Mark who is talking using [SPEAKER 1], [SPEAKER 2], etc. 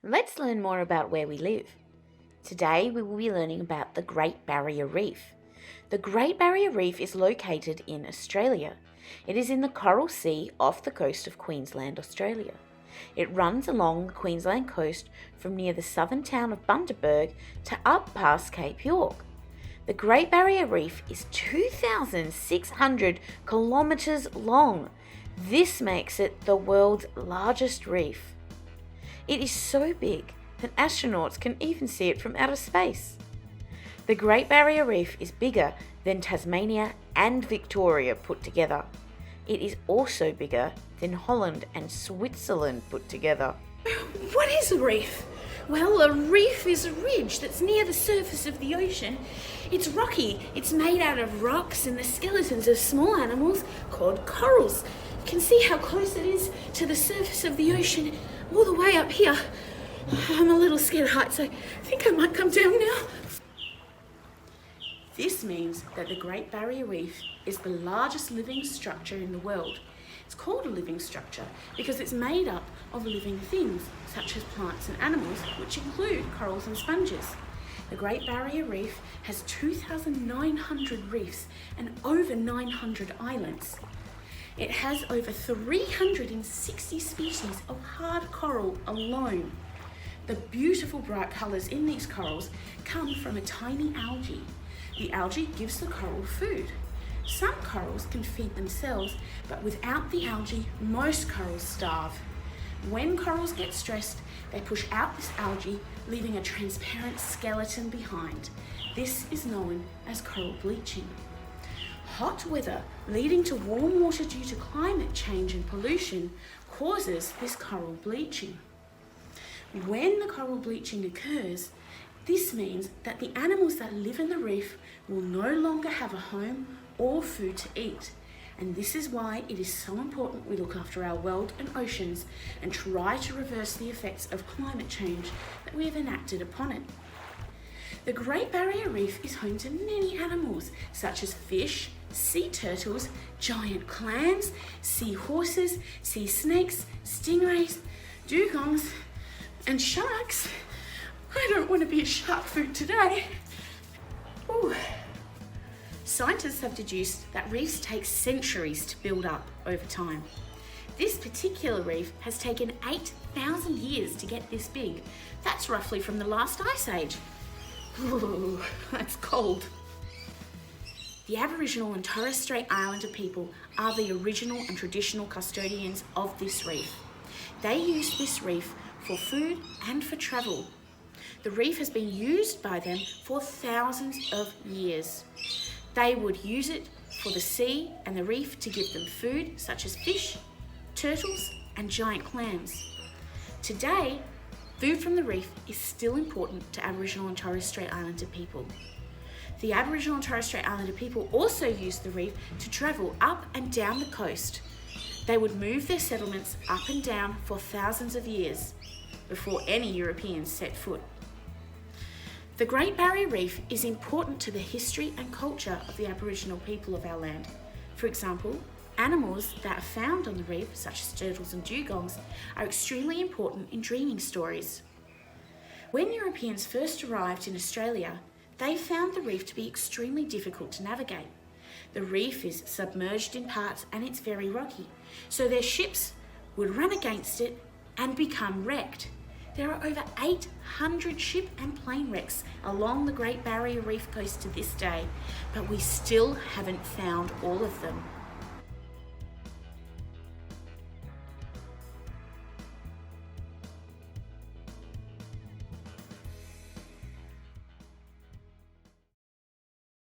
[SPEAKER 1] Let's learn more about where we live. Today we will be learning about the Great Barrier Reef. The Great Barrier Reef is located in Australia. It is in the Coral Sea off the coast of Queensland, Australia. It runs along the Queensland coast from near the southern town of Bundaberg to up past Cape York. The Great Barrier Reef is 2,600 kilometres long. This makes it the world's largest reef. It is so big that astronauts can even see it from outer space. The Great Barrier Reef is bigger than Tasmania and Victoria put together. It is also bigger than Holland and Switzerland put together.
[SPEAKER 2] What is a reef? Well, a reef is a ridge that's near the surface of the ocean. It's rocky, it's made out of rocks and the skeletons of small animals called corals. You can see how close it is to the surface of the ocean, all the way up here. I'm a little scared of heights, so I think I might come down now. This means that the Great Barrier Reef is the largest living structure in the world. It's called a living structure because it's made up of living things, such as plants and animals, which include corals and sponges. The Great Barrier Reef has 2,900 reefs and over 900 islands. It has over 360 species of hard coral alone. The beautiful bright colours in these corals come from a tiny algae. The algae gives the coral food. Some corals can feed themselves, but without the algae, most corals starve. When corals get stressed, they push out this algae, leaving a transparent skeleton behind. This is known as coral bleaching. Hot weather leading to warm water due to climate change and pollution causes this coral bleaching. When the coral bleaching occurs, this means that the animals that live in the reef will no longer have a home or food to eat. And this is why it is so important we look after our world and oceans and try to reverse the effects of climate change that we have enacted upon it. The Great Barrier Reef is home to many animals such as fish, sea turtles, giant clams, sea horses, sea snakes, stingrays, dugongs, and sharks. I don't want to be a shark food today. Ooh. Scientists have deduced that reefs take centuries to build up over time. This particular reef has taken 8,000 years to get this big. That's roughly from the last ice age. Ooh, that's cold. The Aboriginal and Torres Strait Islander people are the original and traditional custodians of this reef. They use this reef for food and for travel. The reef has been used by them for thousands of years. They would use it for the sea and the reef to give them food such as fish, turtles, and giant clams. Today, food from the reef is still important to Aboriginal and Torres Strait Islander people. The Aboriginal and Torres Strait Islander people also use the reef to travel up and down the coast. They would move their settlements up and down for thousands of years before any Europeans set foot. The Great Barrier Reef is important to the history and culture of the Aboriginal people of our land. For example, animals that are found on the reef, such as turtles and dugongs, are extremely important in dreaming stories. When Europeans first arrived in Australia, they found the reef to be extremely difficult to navigate. The reef is submerged in parts and it's very rocky, so their ships would run against it and become wrecked. There are over 800 ship and plane wrecks along the Great Barrier Reef coast to this day, but we still haven't found all of them.